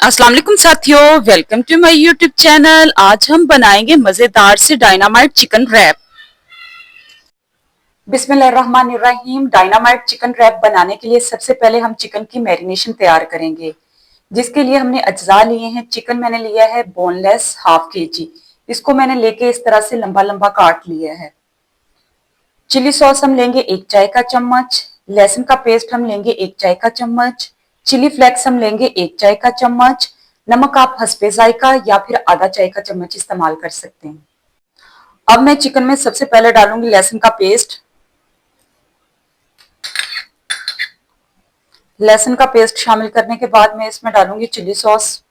अस्सलाम वालेकुम साथियों, welcome to my YouTube channel. आज हम बनाएंगे मजेदार से डायनामाइट चिकन रैप। बिस्मिल्लाहिर्रहमानिर्रहीम। डायनामाइट चिकन रैप बनाने के लिए सबसे पहले हम चिकन की मैरिनेशन तैयार करेंगे, जिसके लिए हमने अज्जा लिए हैं। चिकन मैंने लिया है बोनलेस हाफ केजी। इसको मैंने लेके इस तरह से लंबा लंबा काट लिया है। चिली सॉस हम लेंगे 1 चाय का चम्मच। लहसुन का पेस्ट हम लेंगे 1 चाय का चम्मच। चिली फ्लेक्स हम लेंगे 1 चाय का चम्मच। नमक आप हस्बे जायका या फिर आधा चाय का चम्मच इस्तेमाल कर सकते हैं। अब मैं चिकन में सबसे पहले डालूंगी लहसुन का पेस्ट। लहसुन का पेस्ट शामिल करने के बाद मैं इसमें डालूंगी चिली सॉस।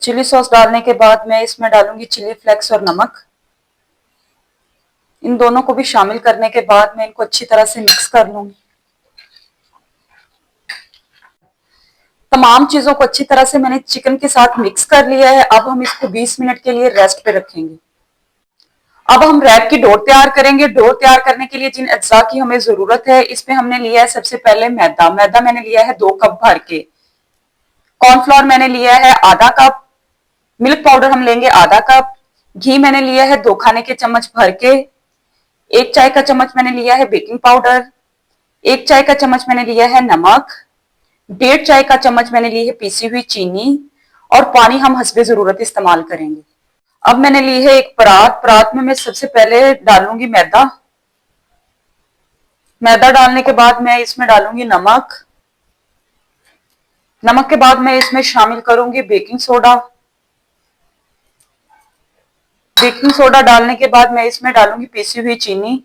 चिली सॉस डालने के बाद मैं इसमें डालूंगी चिली फ्लेक्स और नमक। इन दोनों को भी शामिल करने के बाद मैं इनको अच्छी तरह से मिक्स कर लूंगी। तमाम चीजों को अच्छी तरह से मैंने चिकन के साथ मिक्स कर लिया है। अब हम इसको 20 मिनट के लिए रेस्ट पे रखेंगे। अब हम रैप की डो तैयार करेंगे। डो तैयार करने के लिए जिन अज्जा की हमें जरूरत है, इसमें हमने लिया है सबसे पहले मैदा। मैदा मैंने लिया है 2 कप भर के। कॉर्नफ्लोर मैंने लिया है आधा कप। मिल्क पाउडर हम लेंगे आधा कप। घी मैंने लिया है 2 खाने के चम्मच भर के। 1 चाय का चम्मच मैंने लिया है बेकिंग पाउडर। 1 चाय का चम्मच मैंने लिया है नमक। 1.5 चाय का चम्मच मैंने ली है पीसी हुई चीनी। और पानी हम हस्बे जरूरत इस्तेमाल करेंगे। अब मैंने ली है एक परात। परात में मैं सबसे पहले डालूंगी मैदा। मैदा डालने के बाद मैं इसमें डालूंगी नमक। नमक के बाद मैं इसमें शामिल करूंगी बेकिंग सोडा। बेकिंग सोडा डालने के बाद मैं इसमें डालूंगी पीसी हुई चीनी।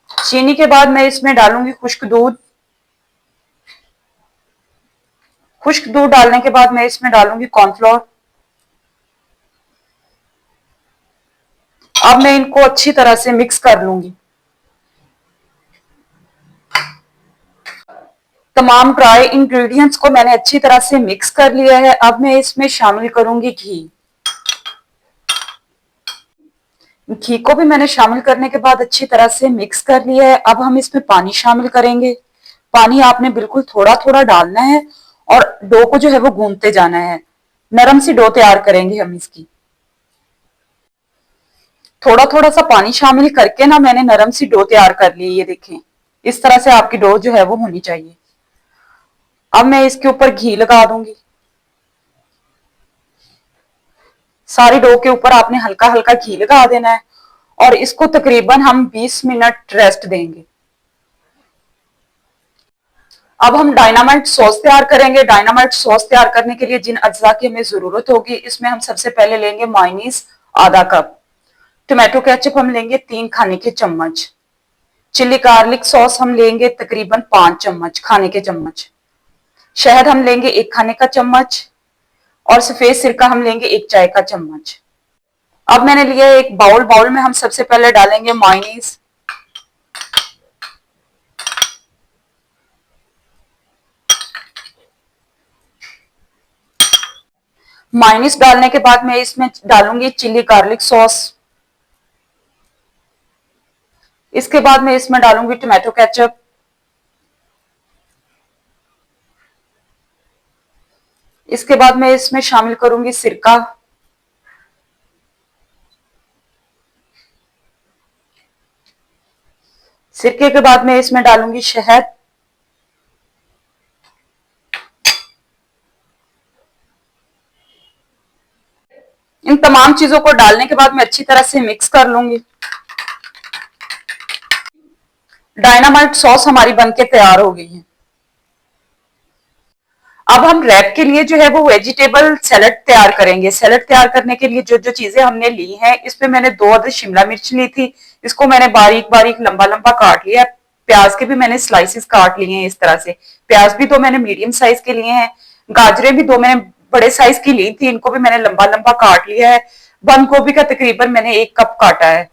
चीनी के बाद मैं इसमें डालूंगी खुश्क दूध। खुश्क दूध डालने के बाद मैं इसमें डालूंगी कॉर्नफ्लोर। अब मैं इनको अच्छी तरह से मिक्स कर लूंगी। तमाम ड्राई इंग्रेडिएंट्स को मैंने अच्छी तरह से मिक्स कर लिया है। अब मैं इसमें शामिल करूंगी घी। घी को भी मैंने शामिल करने के बाद अच्छी तरह से मिक्स कर लिया है। अब हम इसमें पानी शामिल करेंगे। पानी आपने बिल्कुल थोड़ा थोड़ा डालना है और डो को जो है वो गूंथते जाना है। नरम सी डो तैयार करेंगे हम इसकी। थोड़ा थोड़ा सा पानी शामिल करके ना मैंने नरम सी डो तैयार कर ली। ये देखें, इस तरह से आपकी डो जो है वो होनी चाहिए। अब मैं इसके ऊपर घी लगा दूंगी। सारी डो के ऊपर आपने हल्का हल्का घी लगा देना है और इसको तकरीबन हम 20 मिनट रेस्ट देंगे। अब हम डायनामाइट सॉस तैयार करेंगे। डायनामाइट सॉस तैयार करने के लिए जिन अज्जा की हमें जरूरत होगी, इसमें हम सबसे पहले लेंगे मायोनीज आधा कप। टोमेटो केचप हम लेंगे 3 खाने के चम्मच। चिली गार्लिक सॉस हम लेंगे तकरीबन 5 खाने के चम्मच। शहद हम लेंगे 1 खाने का चम्मच। और सफेद सिरका हम लेंगे 1 चाय का चम्मच। अब मैंने लिया एक बाउल। बाउल में हम सबसे पहले डालेंगे मायोनीज। मायोनीज डालने के बाद मैं इसमें डालूंगी चिली गार्लिक सॉस। इसके बाद मैं इसमें डालूंगी टोमेटो केचप। इसके बाद मैं इसमें शामिल करूंगी सिरका। सिरके के बाद मैं इसमें डालूंगी शहद। इन तमाम चीजों को डालने के बाद मैं अच्छी तरह से मिक्स कर लूंगी। डायनामाइट सॉस हमारी बनके तैयार हो गई है। अब हम रैप के लिए जो है वो वेजिटेबल सैलेड तैयार करेंगे। सैलेड तैयार करने के लिए जो जो चीजें हमने ली हैं, इसमें मैंने 2 अदद शिमला मिर्च ली थी। इसको मैंने बारीक बारीक लंबा लंबा काट लिया। प्याज के भी मैंने स्लाइसेस काट लिए हैं इस तरह से। प्याज भी 2 मैंने मीडियम साइज के लिए हैं। गाजरें भी 2 मैंने बड़े साइज की ली थी, इनको भी मैंने लंबा लंबा काट लिया है। बंद गोभी का तकरीबन मैंने 1 कप काटा है।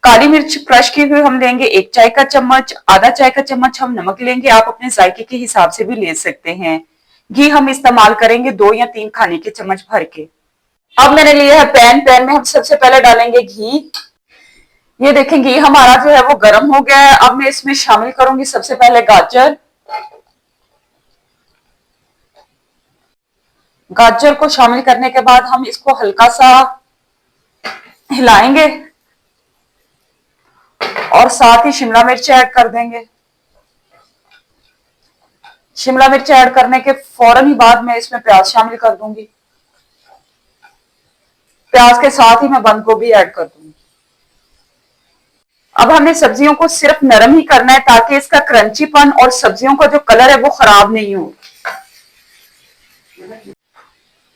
काली मिर्च क्रश की हुई हम लेंगे 1 चाय का चम्मच। आधा चाय का चम्मच हम नमक लेंगे, आप अपने जायके के हिसाब से भी ले सकते हैं। घी हम इस्तेमाल करेंगे 2 या 3 खाने के चम्मच भर के। अब मैंने लिया है पैन। पैन में हम सबसे पहले डालेंगे घी। ये देखें, घी हमारा जो है वो गर्म हो गया है। अब मैं इसमें शामिल करूंगी सबसे पहले गाजर। गाजर को शामिल करने के बाद हम इसको हल्का सा हिलाएंगे और साथ ही शिमला मिर्च ऐड कर देंगे। शिमला मिर्च ऐड करने के फौरन ही बाद मैं इसमें प्याज शामिल कर दूंगी। प्याज के साथ ही मैं बंद गोभी ऐड कर दूंगी। अब हमें सब्जियों को सिर्फ नरम ही करना है ताकि इसका क्रंचीपन और सब्जियों का जो कलर है वो खराब नहीं हो।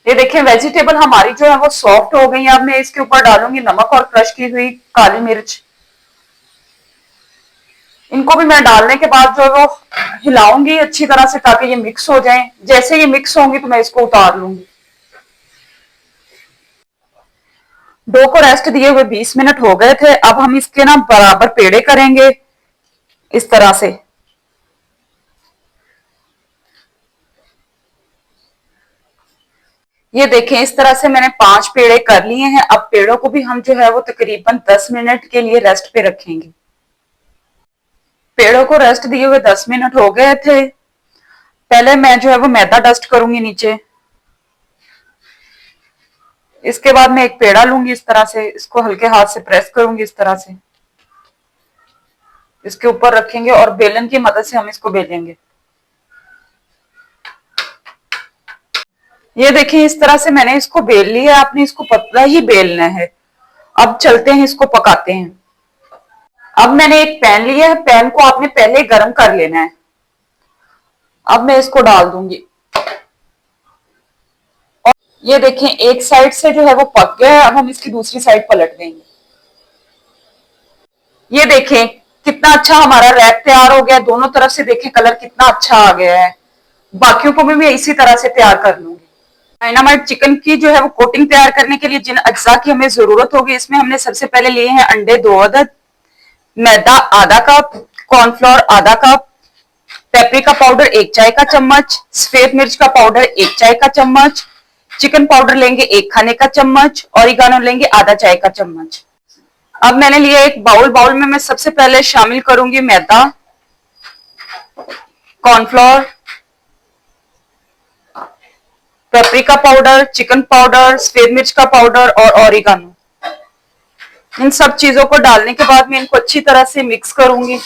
ये देखिए वेजिटेबल हमारी जो है वो सॉफ्ट हो गई है। अब मैं इसके ऊपर डालूंगी नमक और क्रश की हुई काली मिर्च। इनको भी मैं डालने के बाद जो है वो हिलाऊंगी अच्छी तरह से ताकि ये मिक्स हो जाएं। जैसे ये मिक्स होंगी तो मैं इसको उतार लूंगी। डो को रेस्ट दिए हुए 20 मिनट हो गए थे। अब हम इसके ना बराबर पेड़े करेंगे इस तरह से। ये देखें इस तरह से मैंने 5 पेड़े कर लिए हैं। अब पेड़ों को भी हम जो है वो तकरीबन 10 मिनट के लिए रेस्ट पे रखेंगे। पेड़ों को रेस्ट दिए हुए 10 मिनट हो गए थे। पहले मैं जो है वो मैदा डस्ट करूंगी नीचे। इसके बाद मैं एक पेड़ा लूंगी इस तरह से, इसको हल्के हाथ से प्रेस करूंगी इस तरह से। इसके ऊपर रखेंगे और बेलन की मदद से हम इसको बेलेंगे। ये देखिए इस तरह से मैंने इसको बेल लिया है। आपने इसको पतला ही बेलना है। अब चलते हैं इसको पकाते हैं। अब मैंने एक पैन लिया है। पैन को आपने पहले गर्म कर लेना है। अब मैं इसको डाल दूंगी और ये देखें एक साइड से जो है वो पक गया है। अब हम इसकी दूसरी साइड पलट देंगे। ये देखें कितना अच्छा हमारा रैप तैयार हो गया। दोनों तरफ से देखें कलर कितना अच्छा आ गया है। बाकियों को भी मैं इसी तरह से तैयार कर लूंगी। डायनामाइट चिकन की जो है वो कोटिंग तैयार करने के लिए जिन अज्जा की हमें जरूरत होगी, इसमें हमने सबसे पहले लिए हैं अंडे 2 अदद, मैदा आधा कप, कॉर्नफ्लोर आधा कप, पेपरिका पाउडर 1 चाय का चम्मच, सफेद मिर्च का पाउडर 1 चाय का चम्मच, चिकन पाउडर लेंगे 1 खाने का चम्मच, ऑरिगानो लेंगे आधा चाय का चम्मच। अब मैंने लिया एक बाउल। बाउल में मैं सबसे पहले शामिल करूंगी मैदा, cornflour, paprika powder, chicken powder, सफेद मिर्च का पाउडर और ऑरिगानो। इन सब चीजों को डालने के बाद मैं इनको अच्छी तरह से मिक्स करूंगी।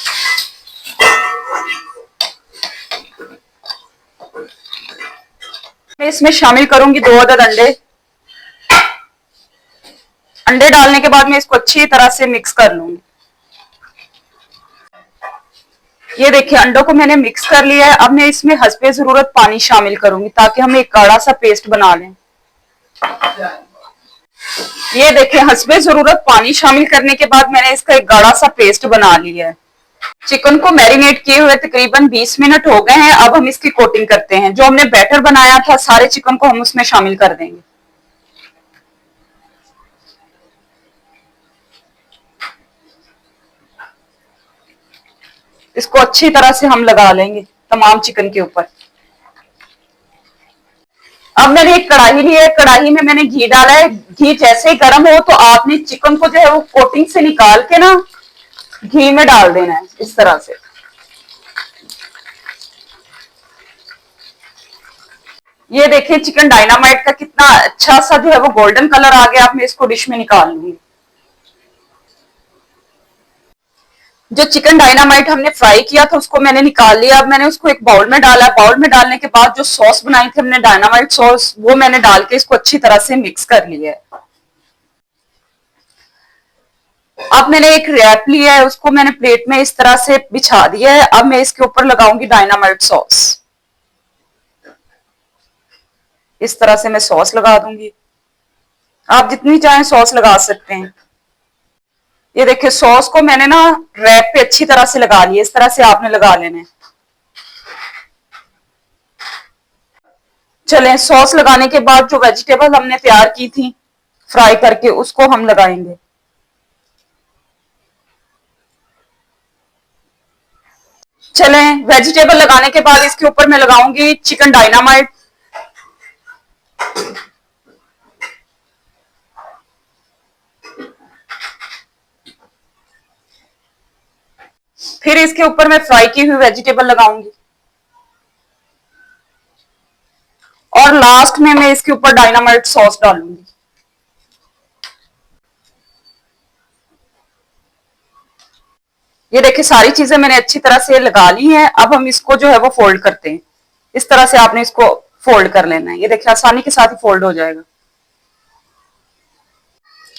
मैं इसमें शामिल करूंगी 2 अदद अंडे। अंडे डालने के बाद मैं इसको अच्छी तरह से मिक्स कर लूंगी। ये देखिए अंडों को मैंने मिक्स कर लिया है। अब मैं इसमें हस्बे जरूरत पानी शामिल करूंगी ताकि हम एक गाढ़ा सा पेस्ट बना लें। ये देखिए हस्बे जरूरत पानी शामिल करने के बाद मैंने इसका एक गाढ़ा सा पेस्ट बना लिया है। चिकन को मैरिनेट किए हुए तकरीबन 20 मिनट हो गए हैं। अब हम इसकी कोटिंग करते हैं। जो हमने बैटर बनाया था सारे चिकन को हम उसमें शामिल कर देंगे। इसको अच्छी तरह से हम लगा लेंगे तमाम चिकन के ऊपर। अब मैंने एक कढ़ाई ली है। कढ़ाई में मैंने घी डाला है। घी जैसे ही गर्म हो तो आपने चिकन को जो है वो कोटिंग से निकाल के ना घी में डाल देना है इस तरह से। ये देखिए चिकन डायनामाइट का कितना अच्छा सा जो है वो गोल्डन कलर आ गया। अब मैं इसको डिश में निकाल लूंगी। जो चिकन डायनामाइट हमने फ्राई किया था उसको मैंने निकाल लिया। अब मैंने उसको एक बाउल में डाला। बाउल में डालने के बाद जो सॉस बनाई थी हमने डायनामाइट सॉस, वो मैंने डाल के इसको अच्छी तरह से मिक्स कर लिया है। अब मैंने एक रैप लिया है, उसको मैंने प्लेट में इस तरह से बिछा दिया है। अब मैं इसके ऊपर लगाऊंगी डायनामाइट सॉस। इस तरह से मैं सॉस लगा दूंगी। आप जितनी चाहें सॉस लगा सकते हैं। ये देखिए सॉस को मैंने ना रैप पे अच्छी तरह से लगा लिया। इस तरह से आपने लगा लेना है। चलें सॉस लगाने के बाद जो वेजिटेबल हमने तैयार की थी फ्राई करके उसको हम लगाएंगे। चलें वेजिटेबल लगाने के बाद इसके ऊपर मैं लगाऊंगी चिकन डायनामाइट। फिर इसके ऊपर मैं फ्राई की हुई वेजिटेबल लगाऊंगी और लास्ट में मैं इसके ऊपर डायनामाइट सॉस डालूंगी। ये देखिए सारी चीजें मैंने अच्छी तरह से लगा ली हैं। अब हम इसको जो है वो फोल्ड करते हैं। इस तरह से आपने इसको फोल्ड कर लेना है। ये देखिए आसानी के साथ ही फोल्ड हो जाएगा।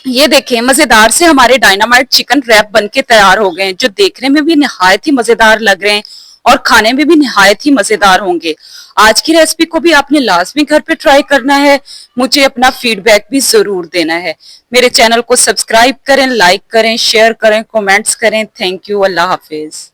ये देखिए मजेदार से हमारे डायनामाइट चिकन रैप बनके तैयार हो गए हैं, जो देखने में भी निहायत ही मजेदार लग रहे हैं और खाने में भी निहायत ही मजेदार होंगे। आज की रेसिपी को भी आपने लाजमी घर पे ट्राई करना है। मुझे अपना फीडबैक भी जरूर देना है। मेरे चैनल को सब्सक्राइब करें, लाइक करें, शेयर करें, कमेंट्स करें। Thank you. Allah Hafiz.